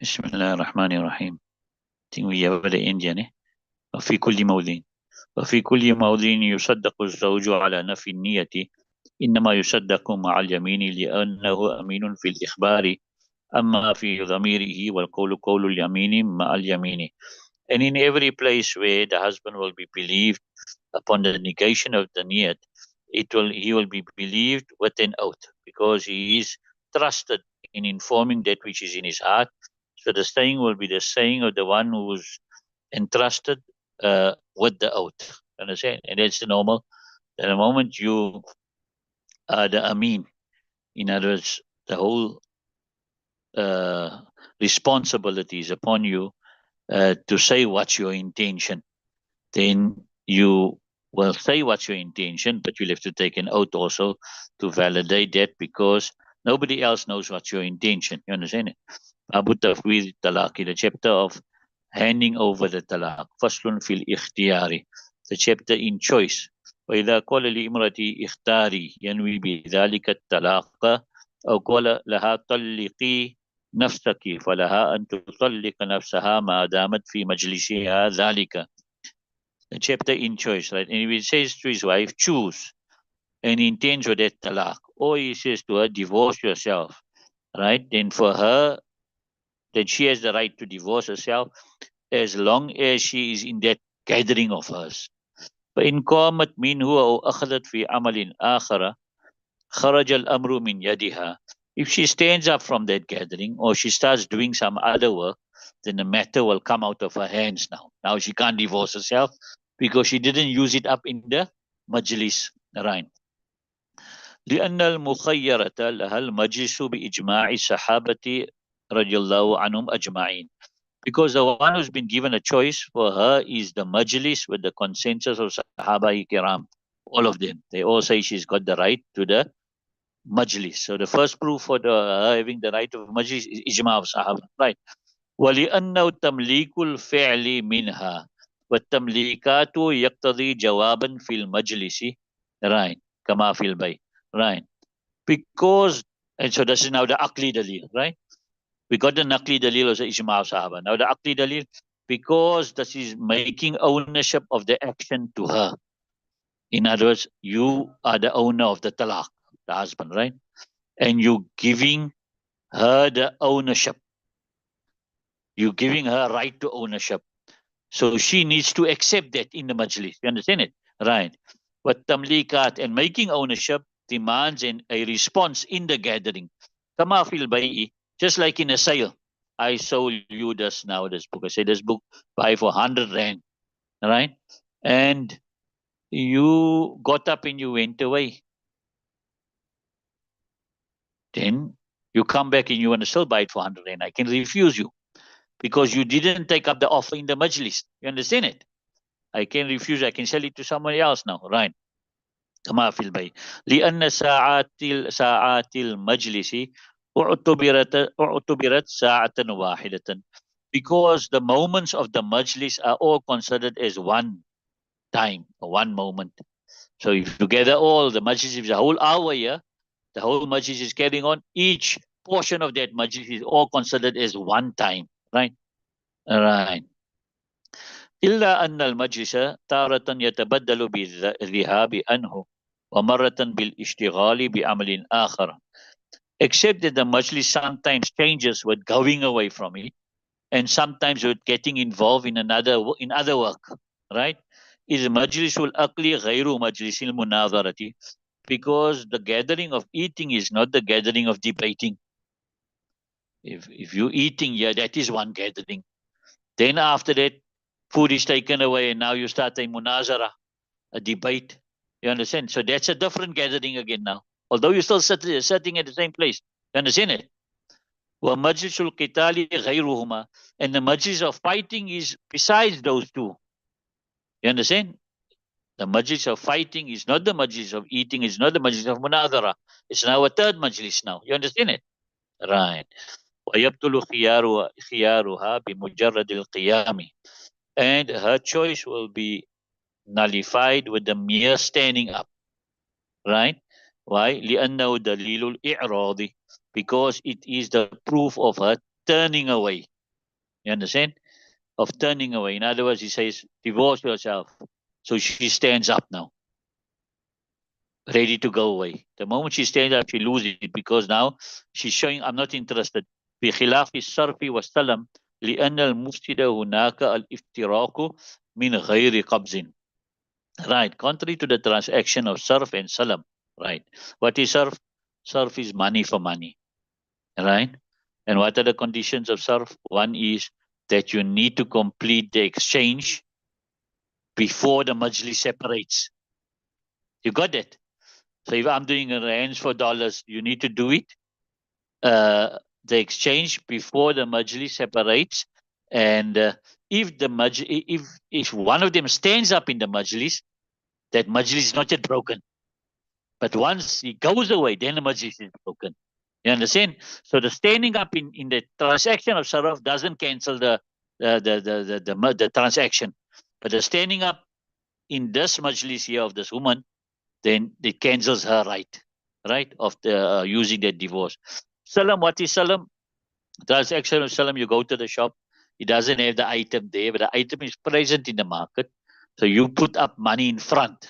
بسم الله الرحمن الرحيم. تنوي بدأ إنجاني. وفي كل موضع وفي كل موضع يصدق الزوج على نفي النية، إنما يصدق مع اليمين لأنه أمين في الإخبار، أما في ضميره والقول قول اليمين مع اليمين. And in every place where the husband will be believed upon the negation of the niyat, he will be believed with an oath, because he is trusted in informing that which is in his heart. So the saying will be the saying of the one who is entrusted with the oath. Understand? And that's the normal. The moment you are the Amin, in other words, the whole uh, responsibility is upon you to say what's your intention. Then you will say what's your intention, but you'll have to take an oath also to validate that, because nobody else knows what's your intention. You understand it? Abu Tafwid Talaq, the chapter of handing over the talaq. Faslun fil ikhtiyari, the chapter in choice. وإذا قال لامرأتي اختاري ينوي بذلك الطلاق، أو قال لها طلقي نفسك، فلها أن تطلق نفسها ما دامت في مجلسها ذلك. The chapter in choice, right? And he says to his wife, choose, and he intends for that talaq. Or he says to her, divorce yourself, right? Then for her, that she has the right to divorce herself as long as she is in that gathering of hers. فإن قامت منه أو أخذت في عمل آخر خرج الأمر من يدها. If she stands up from that gathering or she starts doing some other work, then the matter will come out of her hands now. Now she can't divorce herself because she didn't use it up in the majlis. Right. لأن المخيرة لها المجلس بإجماع الصحابة رضي الله عنهم أجمعين. Because the one who's been given a choice for her is the majlis with the consensus of Sahaba Kiram. All of them. They all say she's got the right to the majlis. So the first proof for her having the right of majlis is ijma of Sahaba. Right. ولأنه تمليك الفعل منها والتمليكات يقتضي جوابا في المجلس. Right. كما في البيت. Right. Because, and so this is now the Aqli Dalil, right? We got the Naqli Dalil as Ijma of Sahaba. Now the Aqli Dalil, because this is making ownership of the action to her. In other words, you are the owner of the talaq, the husband, right? And you giving her the ownership. You giving her right to ownership. So she needs to accept that in the majlis. You understand it? Right. But tamlikat, and making ownership demands a response in the gathering. Kama fil bai'i, just like in a sale. I sold you this book. I say this book buy for 100 rand. Right? And you got up and you went away. Then you come back and you want to still buy it for 100 rand. I can refuse you because you didn't take up the offer in the majlis. You understand it? I can refuse. I can sell it to somebody else now. Right? كما في البيع لأن ساعات المجلس اعتبرت ساعة واحدة, because the moments of the majlis are all considered as one time, one moment. So if you gather all the majlis, is a whole hour here, the whole majlis is carrying on, each portion of that majlis is all considered as one time, right? Right. إلا أن المجلس تارة يتبدل بالذهاب عنه ومرة بالاشتغال بعمل آخر. Except that the majlis sometimes changes with going away from it, and sometimes with getting involved in other work, right? Is majlisul aqli ghayru majlisil munadharati, because the gathering of eating is not the gathering of debating. If you're eating here, that is one gathering. Then after that, food is taken away, and now you start a munazara, a debate. You understand? So that's a different gathering again now. Although you're still sitting at the same place. You understand it? وَمَجْلِسُ الْقِتَالِ غَيْرُهُمَا, and the majlis of fighting is besides those two. You understand? The majlis of fighting is not the majlis of eating, is not the majlis of munadhara. It's now a third majlis now. You understand it? Right. وَيَبْطُلُ خِيَارُهَا بِمُجَرَّدِ الْقِيَامِ, and her choice will be nullified with the mere standing up. Right? Why? لأنه دليل الإعراض, because it is the proof of her turning away. You understand? Of turning away. In other words, he says, divorce yourself. So she stands up now, ready to go away. The moment she stands up, she loses it because now she's showing, I'm not interested. بخلاف الصرف والسلم لأن المفسد هناك الافتراق من غير قبض. Right. Contrary to the transaction of sarf and salam. Right. What is sarf? Sarf is money for money. Right. And what are the conditions of sarf? One is that you need to complete the exchange before the majlis separates. You got that? So if I'm doing rands for dollars, you need to do it. The exchange before the majlis separates. And if one of them stands up in the majlis, that majlis is not yet broken. But once he goes away, then the majlis is broken. You understand? So the standing up in the transaction of saraf doesn't cancel the transaction. But the standing up in this majlis here of this woman, then it cancels her right, of the using that divorce. Salam, what is salam? Transaction of salam, you go to the shop, it doesn't have the item there, but the item is present in the market. So you put up money in front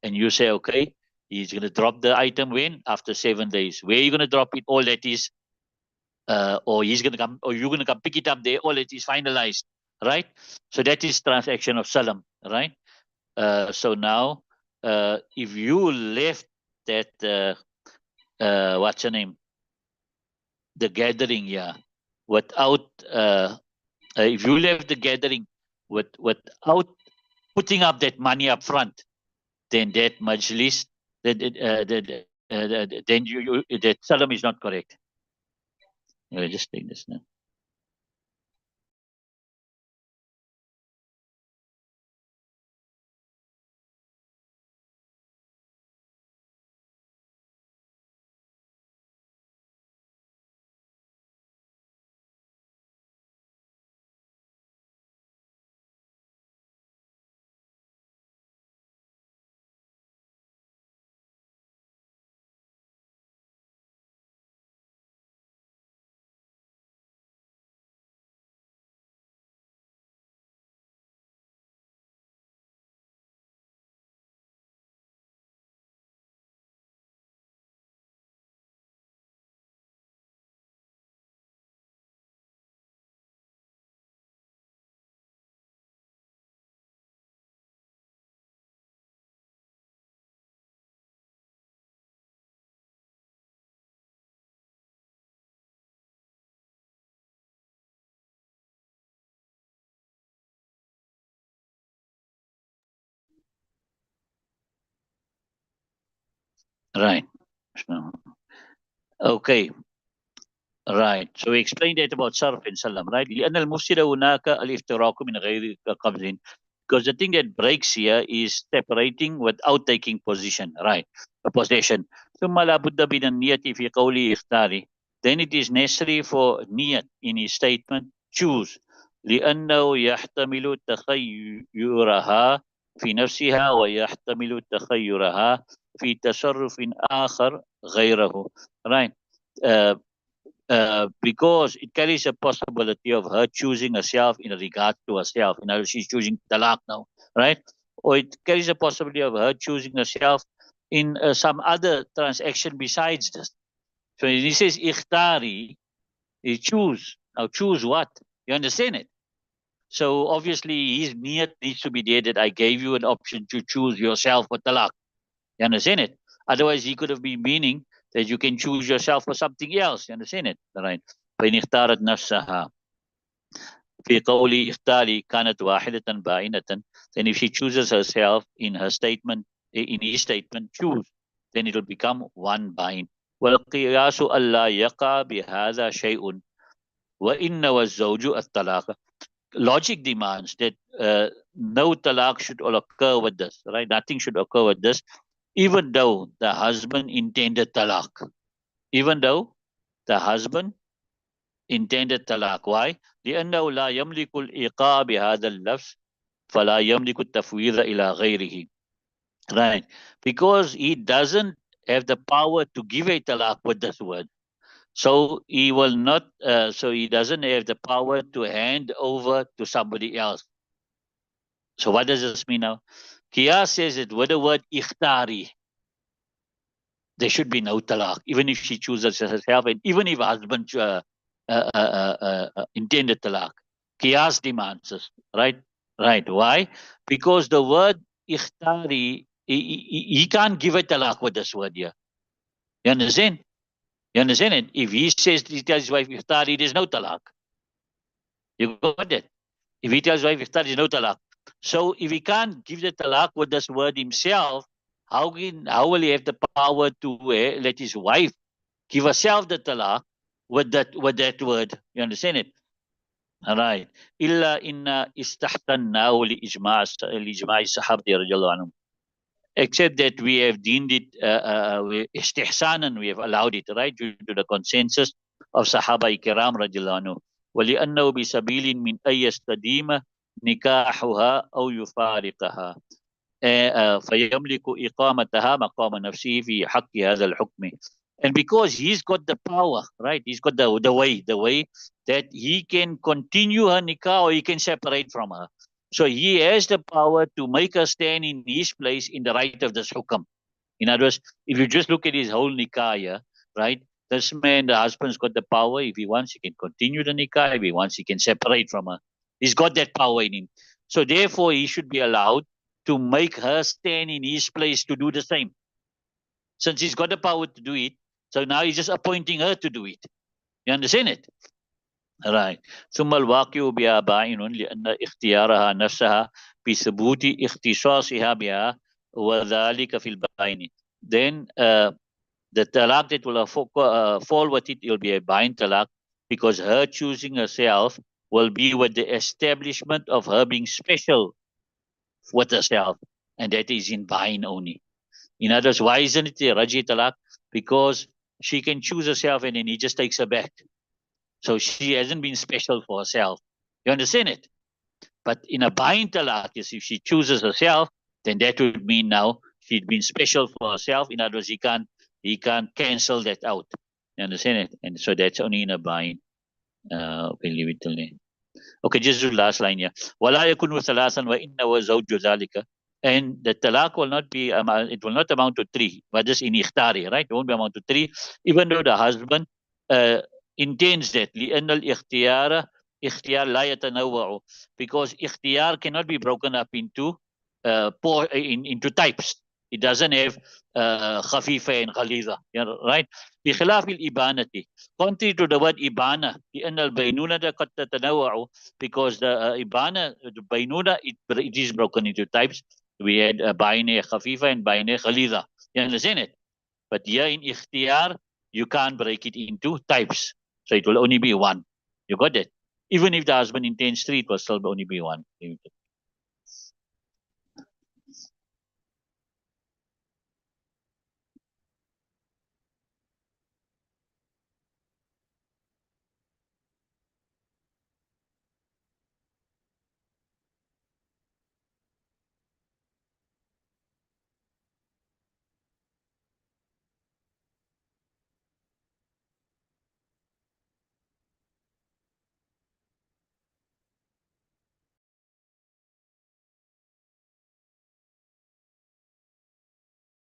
and you say, okay, he's going to drop the item when? After 7 days. Where are you going to drop it? All that is, or he's going to come, or you're going to come pick it up there. All that is finalized, right? So that is transaction of salam, right? So now, if you left that, what's your name? The gathering, yeah, without, if you left the gathering without putting up that money up front, then that majlis, then that salam is not correct. Just take this now. Right. So, okay. Right. So we explained that about sarf and salam, right? لأن المفسد هناك الافتراق من غير قبض. Because the thing that breaks here is separating without taking position, right? A possession. ثم لا بد من النية في قوله اختاري. Then it is necessary for niyat in his statement, choose. لأنه يحتمل تخيرها في نفسها ويحتمل تخيرها في تصرف آخر غيره. Right. Uh, because it carries a possibility of her choosing herself in regard to herself. You know, she's choosing talaq now, right? Or it carries a possibility of her choosing herself in some other transaction besides this. So he says, ikhtari, you choose. Now choose what? You understand it? So obviously his niyat needs to be there that I gave you an option to choose yourself for talaq. You understand it? Otherwise, he could have been meaning that you can choose yourself for something else. You understand it? Right. فإن اختارت نفسها في قولي اختاري كانت واحدة بائنة. Then if she chooses herself in her statement, in his statement, choose, then it will become one bain. والقياس ألا يقع بهذا شيء وإن والزوج الطلاق. Logic demands that no talaq should occur with this, right? Nothing should occur with this, even though the husband intended talaq. Even though the husband intended talaq. Why? لأنه لا يملك الإيقاع بهذا اللفظ فلا يملك التفويض إلى غيره. Right. Because he doesn't have the power to give a talaq with this word. So he will not, so he doesn't have the power to hand over to somebody else. So what does this mean now? Qiyas says that with the word ikhtari, there should be no talaq, even if she chooses herself, and even if husband intended talaq. Qiyas demands this, right? Right. Why? Because the word ikhtari, he can't give a talaq with this word here. You understand? You understand it? If he says, he tells his wife ikhtari, there's no talaq. You got it? If he tells his wife iftar, there's no talaq. So if he can't give the talaq with this word himself, how will he have the power to let his wife give herself the talaq with that word? You understand it? All right. إلا إن استحسناه لإجماع الصحابة رضي الله عنهم. Except that we have deemed it istihsanan, we have allowed it, right, due to the consensus of Sahaba Ikram radiallahu anhu. ولأنه بسبيل من أن يستديم نكاحها أو يفارقها فيملك إقامتها مقام نفسه في حق هذا الحكم. And because he's got the power, right? He's got the way that he can continue her nikah or he can separate from her. So he has the power to make her stand in his place in the right of this hukam. In other words, if you just look at his whole nikah, yeah, right? This man, the husband's got the power. If he wants, he can continue the nikah. If he wants, he can separate from her. He's got that power in him. So therefore, he should be allowed to make her stand in his place to do the same. Since he's got the power to do it, so now he's just appointing her to do it. You understand it? Right. ثم الواقع بها باين لأن اختيارها نفسها بثبوت اختصاصها بها وذلك في الباين. Then the talaq that will fall with it will be a bain talaq, because her choosing herself will be with the establishment of her being special with herself, and that is in bain only. In other words, why isn't it a raji talaq? Because she can choose herself and then he just takes her back. So she hasn't been special for herself. You understand it? But in a bain talaq, if she chooses herself, then that would mean now she'd been special for herself. In other words, he can't cancel that out. You understand it? And so that's only in a bain. We'll leave it till then. Okay, just the last line here. وَلَا يَكُنُ ثَلَاثًا وَإِنَّهُ زَوْجُ ذَلِكَ. And the talaq will not be, it will not amount to 3, but just in ikhtari, right? It won't be amount to 3, even though the husband intends that. لأن الاختيار اختيار لا يتنوع, because ikhtiyar cannot be broken up into into types. It doesn't have khafifa and ghaliza, right? بخلاف الإبانة, contrary to the word ibana, لأن البينونة قد تتنوع, because the ibana, the bainuna, it is broken into types. We had baine khafifa and baine ghaliza. You understand it? But here in ikhtiyar, you can't break it into types. So it will only be one. You got it? Even if the husband intends 3, it will still only be one.